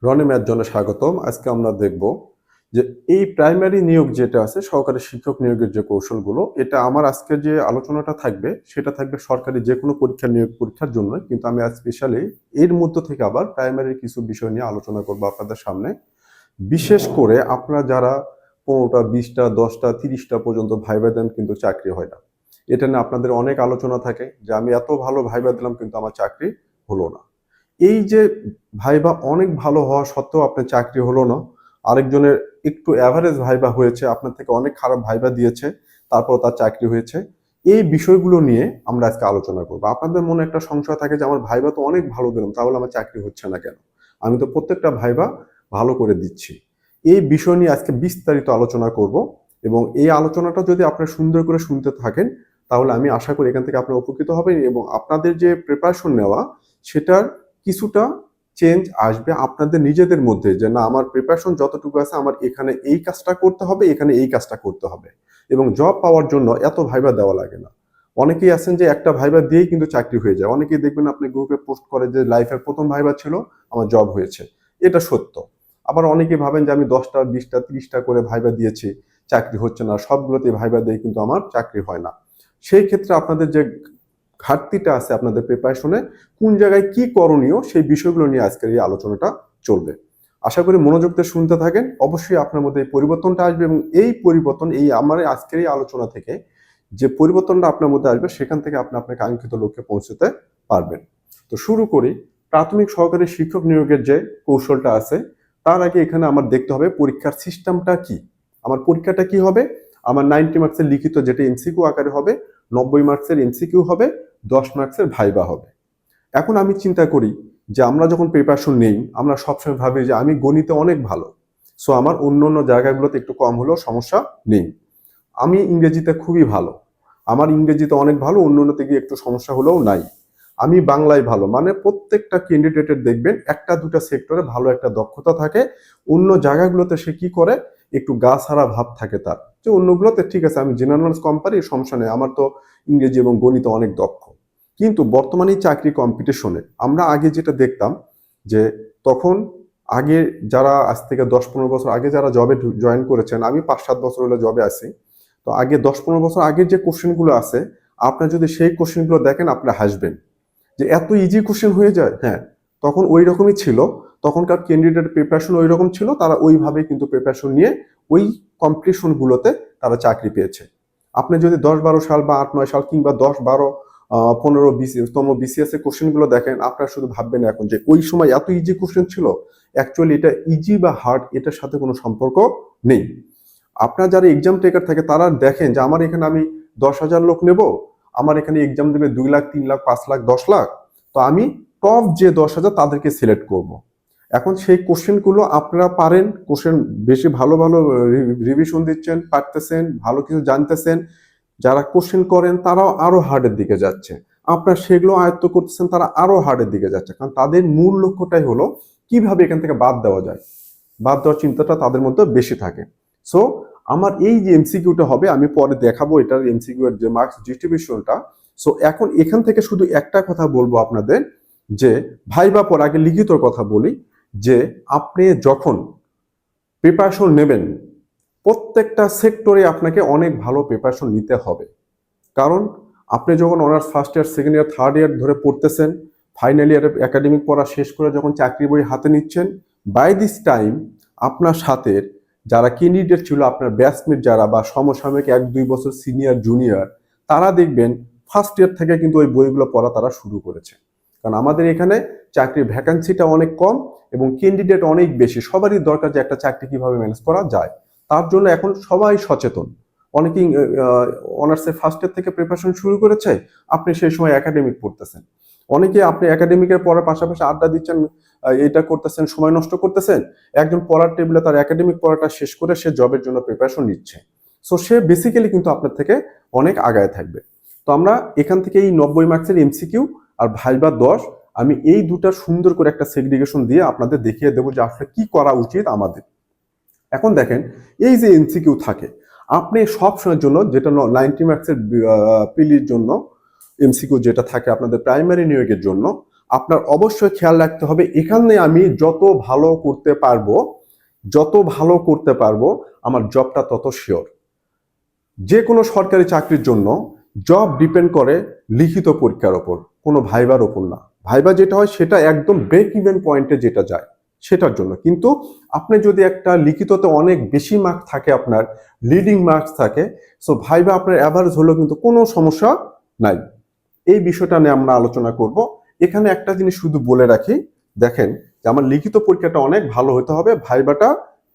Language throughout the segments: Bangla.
রনি ম্যাথ জোনে স্বাগতম। আজকে আমরা দেখব যে এই প্রাইমারি নিয়োগ যেটা আছে সহকারী শিক্ষক নিয়োগের যে কৌশলগুলো, এটা আমার আজকের যে আলোচনাটা থাকবে সেটা থাকবে সরকারি যে কোনো নিয়োগ পরীক্ষার জন্য। কিন্তু আমি আজ স্পেশালি এর মধ্য থেকে আবার প্রাইমারির কিছু বিষয় নিয়ে আলোচনা করব আপনাদের সামনে। বিশেষ করে আপনারা যারা 15টা 20টা 10টা 30টা পর্যন্ত ভাইবা দেন কিন্তু চাকরি হয় না। এটা নিয়ে আপনাদের অনেক আলোচনা থাকে যে আমি এত ভালো ভাইবা দিলাম কিন্তু আমার চাকরি হলো না। এই যে ভাইবা অনেক ভালো হওয়া সত্ত্বেও আপনার চাকরি হলো না, আরেকজনের একটু অ্যাভারেজ ভাইবা হয়েছে, আপনার থেকে অনেক খারাপ ভাইবা দিয়েছে, তারপর তার চাকরি হয়েছে। এই বিষয়গুলো নিয়ে আমরা আজকে আলোচনা করবো। আপনাদের মনে একটা সংশয় থাকে যে আমার ভাইবা তো অনেক ভালো দিলাম, তাহলে আমার চাকরি হচ্ছে না কেন? আমি তো প্রত্যেকটা ভাইবা ভালো করে দিচ্ছি। এই বিষয় নিয়ে আজকে বিস্তারিত আলোচনা করব, এবং এই আলোচনাটা যদি আপনারা সুন্দর করে শুনতে থাকেন তাহলে আমি আশা করি এখান থেকে আপনারা উপকৃত হবেন, এবং আপনাদের যে প্রিপারেশন নেওয়া সেটার কিছুটা চেঞ্জ আসবে আপনাদের নিজেদের মধ্যে, যে না আমার প্রিপারেশন যতটুকু আছে আমার এখানে এই কাজটা করতে হবে, এখানে এই কাজটা করতে হবে। এবং জব পাওয়ার জন্য এত ভাইবা দেওয়া লাগে না। অনেকেই আছেন যে একটা ভাইবা দিয়েই কিন্তু চাকরি হয়ে যায়। অনেকেই দেখবেন আপনি গ্রুপে পোস্ট করে যে লাইফের প্রথম ভাইবা ছিল আমার জব হয়েছে। এটা সত্য। আবার অনেকেই ভাবেন যে আমি 10টা 20টা 30টা করে ভাইবা দিয়েছি, চাকরি হচ্ছে না, সবগুলোতে ভাইবা দিয়ে কিন্তু আমার চাকরি হয় না। সেই ক্ষেত্রে আপনাদের যে ঘাটতিটা আছে আপনাদের প্রিপারেশনে, কোন জায়গায় কি করণীয় সেই বিষয়গুলো নিয়ে আজকের এই আলোচনাটা চলবে। আশা করি মনোযোগ দিয়ে শুনতে থাকেন। অবশ্যই আপনার মধ্যে এই পরিবর্তনটা আসবে, এবং এই পরিবর্তন এই আমার আজকের এই আলোচনা থেকে যে পরিবর্তনটা আপনার মধ্যে আসবে সেখান থেকে আপনি আপনার কাঙ্ক্ষিত লক্ষ্যে পৌঁছতে পারবেন। তো শুরু করি। প্রাথমিক সহকারী শিক্ষক নিয়োগের যে কৌশলটা আছে তার আগে এখানে আমার দেখতে হবে পরীক্ষার সিস্টেমটা কি। আমার পরীক্ষাটা কি হবে? আমার 90 মার্কসের লিখিত যেটা এমসিকিউ আকারে হবে, 90 মার্কসের এমসিকিউ হবে, 10 মার্কসের ভাইবা হবে। এখন আমি চিন্তা করি যে আমরা যখন প্রিপারেশন নেই আমরা সবসময় ভাবি যে আমি গণিতে অনেক ভালো, সো আমার অন্য অন্য জায়গাগুলোতে একটু কম হলেও সমস্যা নেই। আমি ইংরেজিতে খুবই ভালো, আমার ইংরেজিতে অনেক ভালো, অন্য অন্যতে গিয়ে একটু সমস্যা হলেও নাই। আমি বাংলায় ভালো, মানে প্রত্যেকটা ক্যান্ডিডেটের দেখবেন একটা দুটা সেক্টরে ভালো একটা দক্ষতা থাকে, অন্য জায়গাগুলোতে সে কি করে একটু গা ছাড়া ভাব থাকে তার, যে অন্যগুলোতে ঠিক আছে আমি জেনারেল নলেজ কম পারি, সমস্যা নেই, আমার তো ইংরেজি এবং গণিতে অনেক দক্ষ। কিন্তু বর্তমানে এই চাকরি কম্পিটিশনে আমরা আগে যেটা দেখতাম যে তখন আগে যারা আজ থেকে 10-15 বছর আগে যারা জবে জয়েন করেছেন, আমি 5-7 বছর হলো জবে আছি, তো আগে 10-15 বছর আগের যে কোশ্চেনগুলো আছে আপনার যদি সেই কোশ্চেনগুলো দেখেন আপনারা হাসবেন যে এত ইজি কোশ্চেন হয়ে যায়। হ্যাঁ, তখন ওই রকমই ছিল, তখনকার ক্যান্ডিডেট প্রিপারেশন ওই রকম ছিল, তারা ওইভাবে কিন্তু প্রিপারেশন নিয়ে ওই কম্পিটিশনগুলোতে তারা চাকরি পেয়েছে। আপনি যদি 10-12 সাল বা 8-9 সাল কিংবা 10-12 15-20তম বিসিএস এর কোশ্চেনগুলো দেখেন, আপনারা শুধু ভাববেন এখন যে ওই সময় এত ইজি কোশ্চেন ছিল। অ্যাকচুয়ালি এটা ইজি বা হার্ড এটার সাথে কোনো সম্পর্ক নেই। আপনার যারা এক্সাম টেকার থাকে তারা দেখেন যে আমার এখানে আমি 10,000 লোক নেব, আমার এখানে এক্সাম দেবে 2 লাখ 3 লাখ 5 লাখ 10 লাখ, তো আমি টপ যে 10,000 তাদেরকে সিলেক্ট করব। এখন সেই কোশ্চেনগুলো আপনারা পারেন, কোশ্চেন বেশি ভালো ভালো রিভিশন দিচ্ছেন, পারতেছেন, ভালো কিছু জানতেছেন, যারা কোশ্চেন করেন তারাও আরো হার্ডের দিকে যাচ্ছে, আপনার সেগুলো আয়ত্ত করতেছেন তারা আরো হার্ডের দিকে যাচ্ছে, কারণ তাদের মূল লক্ষ্যটাই হলো কিভাবে এখান থেকে বাদ দেওয়া যায়। বাদ দেওয়ার চিন্তাটা তাদের মধ্যে বেশি থাকে। সো আমার এই যে এমসিকিউটা হবে আমি পরে দেখাবো এটার এমসিকিউ এর যে মার্কস ডিস্ট্রিবিউশনটা। সো এখন এখান থেকে শুধু একটা কথা বলবো আপনাদের, যে ভাইবা পর আগে লিখিত কথা বলি, যে আপনি যখন প্রিপারেশন নেবেন প্রত্যেকটা সেক্টরে আপনাকে অনেক ভালো প্রিপারেশন নিতে হবে। কারণ আপনি যখন honours first year second year third year ধরে পড়তেছেন, ফাইনাল ইয়ারে একাডেমিক পড়া শেষ করে যখন চাকরি বই হাতে নিচ্ছেন, বাই দিস টাইম আপনার সাথে যারা ক্যান্ডিডেট ছিল, আপনার ব্যাচমেট যারা বা সমসাময়িক 1-2 বছর সিনিয়র জুনিয়র, তারা দেখবেন ফার্স্ট ইয়ার থেকে কিন্তু ওই বইগুলো পড়া তারা শুরু করেছে। কারণ আমাদের এখানে চাকরির ভ্যাকান্সিটা অনেক কম এবং ক্যান্ডিডেট অনেক বেশি, সবারই দরকার যে একটা চাকরি কিভাবে ম্যানেজ করা যায়। তার জন্য এখন সবাই সচেতন। অনেকেই অনার্সের ফার্স্ট ইয়ার থেকে প্রিপারেশন শুরু করেছে, আপনি সেই সময় একাডেমিক পড়তেছেন। অনেকে আপনি একাডেমিকের পড়ার পাশাপাশি আড্ডা দিচ্ছেন, এটা করতেছেন, সময় নষ্ট করতেছেন। একজন পড়ার টেবিলে তার একাডেমিক পড়াটা শেষ করে সে জবের জন্য প্রিপারেশন নিচ্ছে। সো সে বেসিক্যালি কিন্তু আপনার থেকে অনেক আগায় থাকবে। তো আমরা এখান থেকে এই 90 মার্কসের এমসিকিউ আর ভাইবা 10, আমি এই দুটা সুন্দর করে একটা সেগ্রিগেশন দিয়ে আপনাদের দেখিয়ে দেবো যে আসলে কি করা উচিত আমাদের। এখন দেখেন, এই যে এমসিকিউ থাকে আপনি সব সময়ের জন্য, যেটা 90 মার্কসের পিলির জন্য এমসিকিউ যেটা থাকে আপনাদের প্রাইমারি নিয়োগের জন্য, আপনার অবশ্যই খেয়াল রাখতে হবে এখানে আমি যত ভালো করতে পারবো আমার জবটা তত শিওর। যে কোনো সরকারি চাকরির জন্য জব ডিপেন্ড করে লিখিত পরীক্ষার ওপর, কোনো ভাইবার ওপর না। ভাইবা যেটা হয় সেটা একদম ব্রেক ইভেন পয়েন্টে যেটা যায় সেটার জন্য। কিন্তু আপনি যদি একটা লিখিততে অনেক বেশি মার্কস থাকে, আপনার লিডিং মার্কস থাকে, সো ভাইবা আপনার অ্যাভারেজ হলেও কিন্তু কোনো সমস্যা নাই। এই বিষয়টা নিয়ে আমরা আলোচনা করব। এখানে একটা জিনিস শুধু বলে রাখি, দেখেন যে আমার লিখিত পরীক্ষাটা অনেক ভালো হতে হবে, ভাইবাটা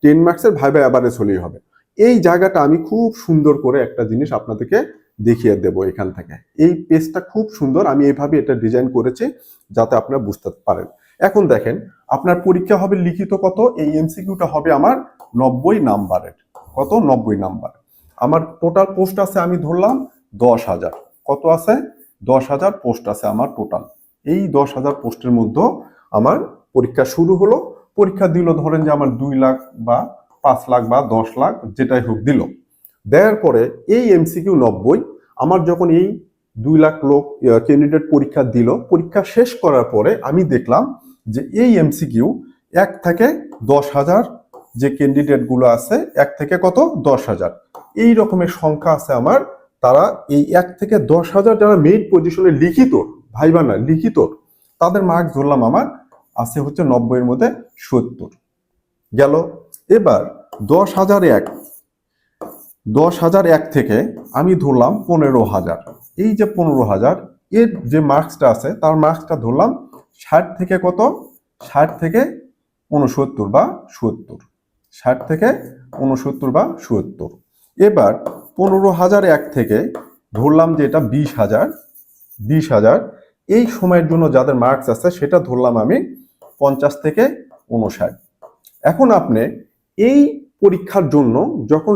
10 মার্কসের ভাইবা অ্যাভারেজ হলেই হবে। এই জায়গাটা আমি খুব সুন্দর করে একটা জিনিস আপনাদেরকে দেখিয়ে দেব এখান থেকে। এই পেজটা খুব সুন্দর, আমি এইভাবে এটা ডিজাইন করেছি যাতে আপনারা বুঝতে পারেন। এখন দেখেন আপনার পরীক্ষা হবে লিখিত কত, এই এমসিকিউটা হবে আমার 90 নাম্বারের। কত? 90 নাম্বার। আমার টোটাল পোস্ট আছে আমি ধরলাম 10,000। কত আছে? 10,000 পোস্ট আছে আমার টোটাল। এই 10,000 পোস্টের মধ্যে আমার পরীক্ষা শুরু হলো। পরীক্ষা দিল ধরেন যে আমার 2 লাখ বা 5 লাখ বা 10 লাখ যেটাই হোক দিল। দেওয়ার পরে এই এমসিকিউ 90 আমার যখন এই 2 লাখ লোক ক্যান্ডিডেট পরীক্ষা দিল, পরীক্ষা শেষ করার পরে আমি দেখলাম যে এই এমসিকিউ 1 থেকে 10,000 যে ক্যান্ডিডেট গুলো আছে, 1 থেকে কত? 10,000 এই রকমের সংখ্যা আছে আমার। তারা এই 1 থেকে 10,000 যারা মেইন পজিশনে লিখিত, ভাইবা না লিখিত, তাদের মার্কস ধরলাম আমার আছে হচ্ছে 90 এর মধ্যে 70 গেল। এবার 10,001 থেকে আমি ধরলাম 15,000। এই যে 15,000 এর যে মার্কসটা আছে তার মার্কসটা ধরলাম 60 থেকে কত? 60 থেকে 69 বা 70। 60 থেকে 69 বা 70। এবার 15,001 থেকে ধরলাম যে এটা 20,000 এই সময়ের জন্য যাদের মার্কস আছে সেটা ধরলাম আমি 50 থেকে 59। এখন আপনি এই পরীক্ষার জন্য যখন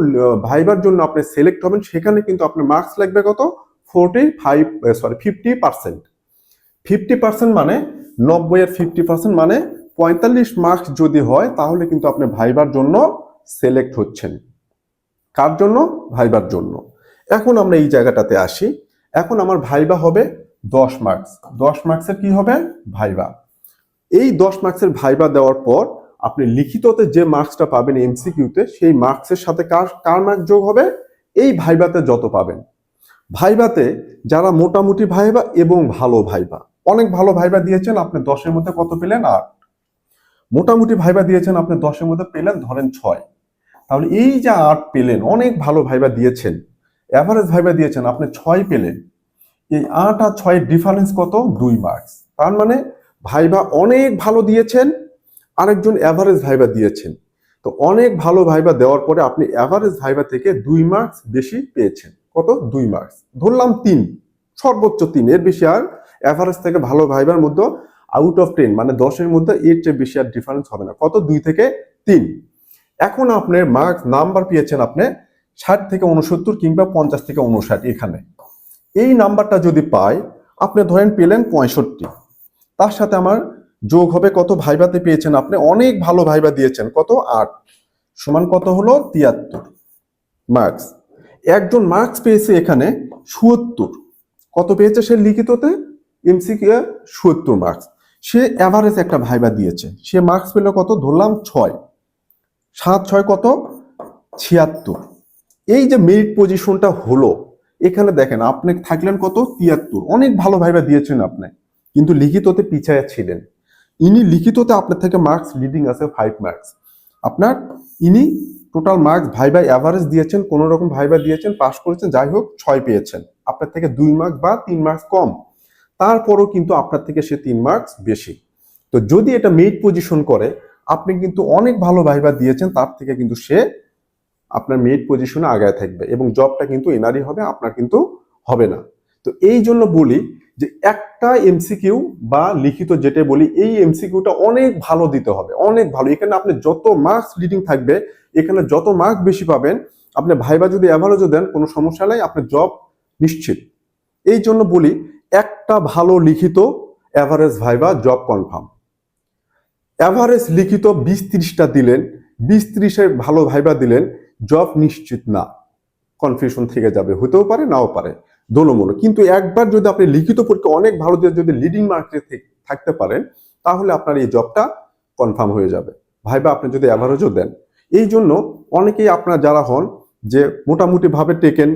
ভাইবার জন্য আপনি সিলেক্ট হবেন, সেখানে কিন্তু আপনার মার্কস লাগবে কত? 50% 50% মানে 90 এর 50% মানে 45 মার্কস যদি হয় তাহলে কিন্তু আপনি ভাইবার জন্য সিলেক্ট হচ্ছেন। কার জন্য? ভাইবার জন্য। এখন আমরা এই জায়গাটাতে আসি। এখন আমার ভাইবা হবে 10 মার্কস। 10 মার্কসের কি হবে? ভাইবা। এই 10 মার্কসের ভাইবা দেওয়ার পর আপনি লিখিততে যে মার্কসটা পাবেন এমসিকিউতে, সেই মার্কসের সাথে কার মার্কস যোগ হবে? এই ভাইবাতে যত পাবেন। ভাইবাতে যারা মোটামুটি ভাইবা এবং ভালো ভাইবা, অনেক ভালো ভাইবা দিয়েছেন আপনি 10 এর মধ্যে কত পেলেন? 8। মোটামুটি ভাইবা দিয়েছেন আপনি 10 এর মধ্যে পেলেন ধরেন 6। তাহলে এই যে 8 পেলেন, অনেক ভালো ভাইবা দিয়েছেন, এভারেজ ভাইবা দিয়েছেন, আপনি 6 পেলেন। এই 8 আর 6 এর ডিফারেন্স কত? 2 মার্কস। তার মানে ভাইবা অনেক ভালো দিয়েছেন, আরেকজন এভারেজ ভাইবা দিয়েছেন। তো অনেক ভালো ভাইবা দেওয়ার পরে আপনি এভারেজ ভাইবা থেকে 2 মার্কস বেশি পেয়েছেন। কত? 2 মার্কস। ধরলাম 3, সর্বোচ্চ 3, এর বেশি আর এভারেজ থেকে ভালো ভাইবার মধ্যে আউট অফ 10 মানে 10 এর মধ্যে এর চেয়ে বেশি আর ডিফারেন্স হবে না। কত? 2 থেকে 3। এখন আপনার মার্কস নাম্বার পেয়েছেন আপনি 60 থেকে 69 কিংবা 50 থেকে 59। এখানে এই নাম্বারটা যদি পাই, আপনি ধরেন পেলেন 65, তার সাথে আমার যোগ হবে কত? ভাইবাতে পেয়েছেন আপনি অনেক ভালো ভাইবা দিয়েছেন, কত? 8 সমান কত হলো? 73 মার্কস। একজন মার্কস পেয়েছে এখানে 77। কত পেয়েছে সে লিখিততে? MCQ 77 marks. সে এভারেজ একটা ভাইবা দিয়েছে, সে মার্কস পেল কত? ধরলাম 6। 7 6 কত? 76। এই যে মেরিট পজিশনটা হলো, এখানে দেখেন আপনি থাকলেন কত? 73। অনেক ভালো ভাইবা দিয়েছেন আপনি, কিন্তু লিখিততে পিছায়া ছিলেন। ইনি লিখিততে আপনার থেকে মার্কস লিডিং আছে 5 মার্কস। আপনার ইনি টোটাল মার্কস ভাইবা এভারেজ দিয়েছেন, কোন রকম ভাইবা দিয়েছেন, পাস করেছেন, যাই হোক 6 পেয়েছেন। আপনার থেকে 2 মার্কস বা 3 মার্কস কম, তারপরও কিন্তু আপনার থেকে সে 3 মার্কস বেশি। তো যদি এটা মেরিট পজিশন করে, আপনি কিন্তু অনেক ভালো ভাইবা দিয়েছেন, তার থেকে কিন্তু সে আপনার মেরিট পজিশনে আগায় থাকবে এবং জবটা কিন্তু এনারই হবে, আপনার কিন্তু হবে না। তো এই জন্য বলি যে একটা এমসিকিউ বা লিখিত যেটা বলি, এই এমসিকিউটা অনেক ভালো দিতে হবে, অনেক ভালো। এখানে আপনি যত মার্কস লিডিং থাকবে, এখানে যত মার্কস বেশি পাবেন, আপনি ভাইবা যদি এভারেজও দেন কোনো সমস্যা নাই, আপনার জব নিশ্চিত। এই জন্য বলি একটা ভালো লিখিত average viva job confirm. Average লিখিত 20-30টা দিলেন, 20-30 ভালো ভাইবা দিলেন, জব নিশ্চিত না, কনফিউশন থেকে যাবে, হতেও পারে নাও পারে, দোনোমনো। কিন্তু একবার যদি আপনি লিখিত পরীক্ষা অনেক ভালো দিয়ে যদি লিডিং মার্কে থাকতে পারেন, তাহলে আপনার এই জবটা কনফার্ম হয়ে যাবে। ভাইবা আপনি যদি অ্যাভারেজও দেন, এই জন্য অনেকেই আপনার যারা হন যে মোটামুটি ভাবে টেকেন,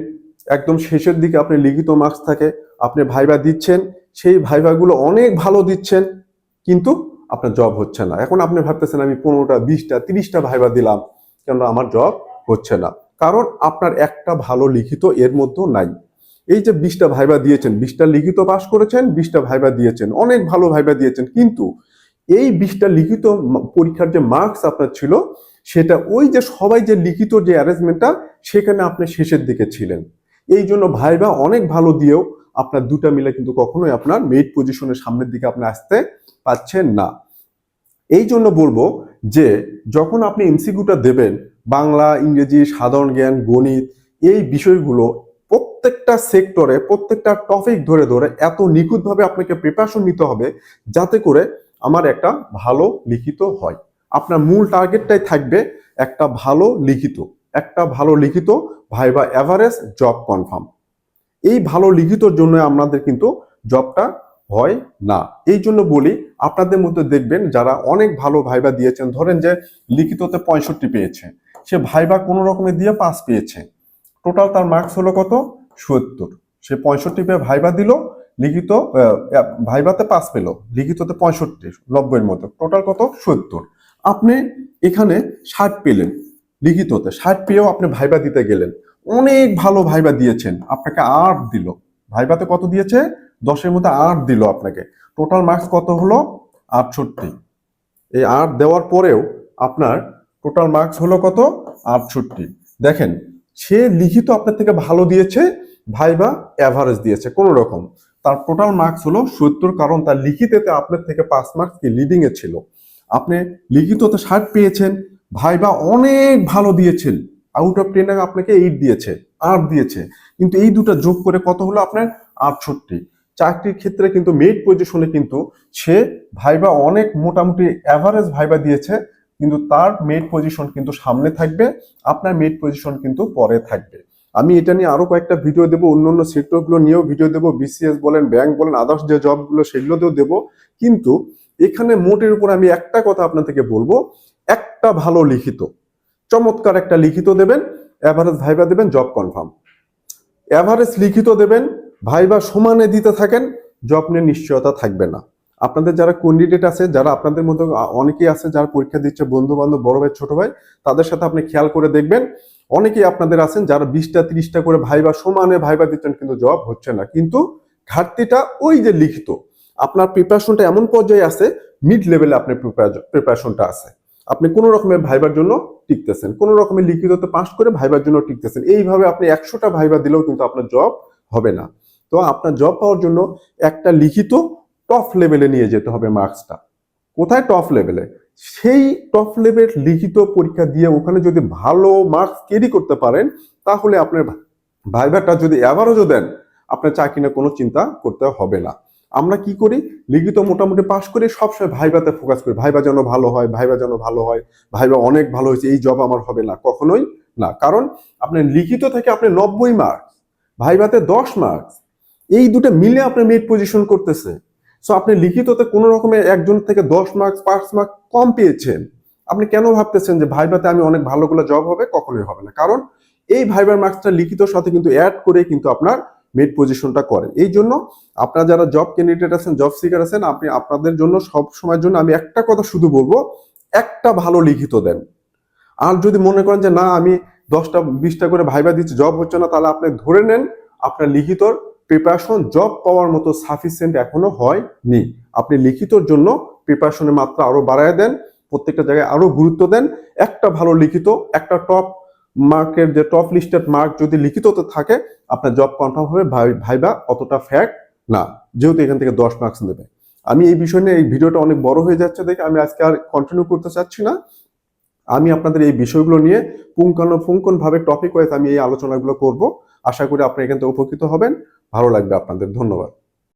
একদম শেষের দিকে আপনি লিখিত মার্কস থাকে, আপনি ভাইবা দিচ্ছেন, সেই ভাইবাগুলো অনেক ভালো দিচ্ছেন, কিন্তু আপনার জব হচ্ছে না। এখন আপনি ভাবতেছেন আমি 15টা 20টা 30টা ভাইবা দিলাম, কেন আমার জব হচ্ছে না? কারণ আপনার একটা ভালো লিখিত এর মধ্যেও নাই। এই যে 20টা ভাইবা দিয়েছেন, 20টা লিখিত পাস করেছেন, 20টা ভাইবা দিয়েছেন, অনেক ভালো ভাইবা দিয়েছেন, কিন্তু এই 20টা লিখিত পরীক্ষার যে মার্কস আপনার ছিল, সেটা ওই যে সবাই যে লিখিত যে অ্যারেঞ্জমেন্টটা, সেখানে আপনি শেষের দিকে ছিলেন। এই জন্য ভাইবা অনেক ভালো দিয়েও আপনার দুটা মিলে কিন্তু কখনোই আপনার মেইড পজিশনের সামনের দিকে আপনি আসতে পারছেন না। এই জন্য বলবো যে যখন আপনি এমসিকিউটা দেবেন, বাংলা, ইংরেজি, সাধারণ জ্ঞান, গণিত, এই বিষয়গুলো প্রত্যেকটা সেক্টরে প্রত্যেকটা টপিক ধরে ধরে এত নিখুঁতভাবে আপনাকে প্রিপারেশন নিতে হবে, যাতে করে আমার একটা ভালো লিখিত হয়। আপনার মূল টার্গেটটাই থাকবে একটা ভালো লিখিত, একটা ভালো লিখিত, ভাইবা এভারেজ, জব কনফার্ম। এই ভালো লিখিতর জন্য আমাদের কিন্তু জবটা হয় না। এই জন্য বলি, আপনাদের মধ্যে দেখবেন যারা অনেক ভালো ভাইবা দিয়েছেন, ধরেন যে লিখিততে 65 পেয়েছে, সে ভাইবা কোনো রকমে দিয়ে পাস পেয়েছে, টোটাল তার মার্কস হলো কত? 70। সে 65 পেয়ে ভাইবা দিল, লিখিত ভাইবাতে পাস পেল, লিখিততে 65, 90-এর মতো, টোটাল কত? 70। আপনি এখানে 60 পেলেন, লিখিততে 60 পেয়েও আপনি ভাইবা দিতে গেলেন, অনেক ভালো ভাইবা দিয়েছেন, আপনাকে 8 দিল। ভাইবাতে কত দিয়েছে? 10-এর মধ্যে 8 দিল আপনাকে, টোটাল মার্কস কত হলো? 68। এই 8 দেওয়ার পরেও আপনার টোটাল মার্কস হলো কত? 68। দেখেন, সে লিখিত আপনার থেকে ভালো দিয়েছে, ভাইবা এভারেজ দিয়েছে কোন রকম, তার টোটাল মার্কস হলো 70, কারণ তার লিখিতেতে আপনার থেকে 5 মার্কস কি লিডিং এ ছিল। আপনি লিখিততে 60 পেয়েছেন, ভাইবা অনেক ভালো দিয়েছেন, আউট অফ 10 আপনাকে 8 দিয়েছে, 8 দিয়েছে, কিন্তু এই দুটো যোগ করে কত হলো আপনার? 68। চাকরির ক্ষেত্রে কিন্তু মেইড পজিশনে কিন্তু সে ভাইবা অনেক মোটামুটি এভারেজ ভাইবা দিয়েছে, কিন্তু তার মেইড পজিশন কিন্তু সামনে থাকবে, আপনার মেইড পজিশন কিন্তু পরে থাকবে। আমি এটা নিয়ে আরো কয়েকটা ভিডিও দেবো, অন্যান্য সেক্টরগুলো নিয়েও ভিডিও দেবো, বিসিএস বলেন, ব্যাংক বলেন, আদার্স যে জবগুলো সেগুলোতেও দেবো। কিন্তু এখানে মোটের উপর আমি একটা কথা আপনাদেরকে বলবো, একটা ভালো লিখিত, চমৎকার একটা লিখিত দেবেন, এভারেজ ভাইবা দেবেন, জব কনফার্ম। এভারেজ লিখিত দেবেন, ভাইবা সমানে দিতে থাকেন, জব নিয়ে নিশ্চয়তা থাকবে না। আপনাদের যারা ক্যান্ডিডেট আছে, যারা আপনাদের মধ্যে অনেকেই আছে যারা পরীক্ষা দিচ্ছে, বন্ধু বান্ধব, বড় ভাই, ছোট ভাই, তাদের সাথে আপনি খেয়াল করে দেখবেন, অনেকেই আপনাদের আছেন যারা 20টা 30টা করে ভাইবা সমানে ভাইবা দিচ্ছেন, কিন্তু জব হচ্ছে না। কিন্তু ঘাটতিটা ওই যে লিখিত, আপনার প্রিপারেশনটা এমন পর্যায়ে আছে, মিড লেভেলে আপনার প্রিপারেশনটা আছে, আপনি কোনো রকমের ভাইবার জন্য টিকতেছেন, কোনো রকমের লিখিততে পাস করে ভাইবার জন্য টিকতেছেন। এইভাবে আপনি 100টা ভাইবা দিলেও কিন্তু আপনার জব হবে না। তো আপনার জব পাওয়ার জন্য একটা লিখিত টপ লেভেলে নিয়ে যেতে হবে মার্কসটা। কোথায়? টপ লেভেলে। সেই টপ লেভেল লিখিত পরীক্ষা দিয়ে ওখানে যদি ভালো মার্কস ক্যারি করতে পারেন, তাহলে আপনার ভাইবাটা যদি এভারেজও দেন, আপনার চাকরি নিয়ে কোনো চিন্তা করতে হবে না। আমরা কি করি? লিখিত মোটামুটি পাস করে সবসময় ভাইবাতে ফোকাস করি, ভাইবা যেন ভালো হয়, ভাইবা যেন ভালো হয়, ভাইবা অনেক ভালো হয়েছে, এই জব আমার হবে না, কখনোই না। কারণ আপনার লিখিত থেকে আপনি 90 মার্কস, ভাইবাতে 10 মার্কস, এই দুটো মিলে আপনি মেড পজিশন করতেছে। সো আপনি লিখিততে কোনো রকমের একজন থেকে 10 মার্কস 5 মার্কস কম পেয়েছেন, আপনি কেন ভাবতেছেন যে ভাইবাতে আমি অনেক ভালোগুলো জব হবে? কখনোই হবে না। কারণ এই ভাইবার মার্কসটা লিখিতর সাথে কিন্তু অ্যাড করে কিন্তু আপনার মেড পজিশনটা করেন। এই জন্য আপনারা যারা জব ক্যান্ডিডেট আছেন, জব সিকার আছেন, আপনি আপনাদের জন্য সব সময়ের জন্য আমি একটা কথা শুধু বলবো, একটা ভালো লিখিত দেন। আর যদি মনে করেন যে না আমি 10টা 20টা করে ভাইবা দিচ্ছি, জব হচ্ছে না, তাহলে আপনি ধরে নেন আপনার লিখিতর প্রিপারেশন জব পাওয়ার মতো সাফিসিয়েন্ট এখনো হয়নি। আপনি লিখিতর জন্য প্রিপারেশনের মাত্রা আরো বাড়ায় দেন, প্রত্যেকটা জায়গায় আরো গুরুত্ব দেন। একটা ভালো লিখিত, একটা টপ মার্কের যে টপ লিস্টেড মার্ক যদি লিখিততে থাকে, আপনার জব কনফার্ম হবে। ভাইবা অতটা ফ্যাক্ট না, যেহেতু এখান থেকে 10 মার্কস নেবে। আমি এই বিষয় নিয়ে এই ভিডিওটা অনেক বড় হয়ে যাচ্ছে দেখে আমি আজকে আর কন্টিনিউ করতে চাচ্ছি না। আমি আপনাদের এই বিষয়গুলো নিয়ে পুঙ্খানুপুঙ্খন ভাবে টপিক ওয়াইজ আমি এই আলোচনাগুলো করব। আশা করি আপনি এখান থেকে উপকৃত হবেন, ভালো লাগবে আপনাদের। ধন্যবাদ।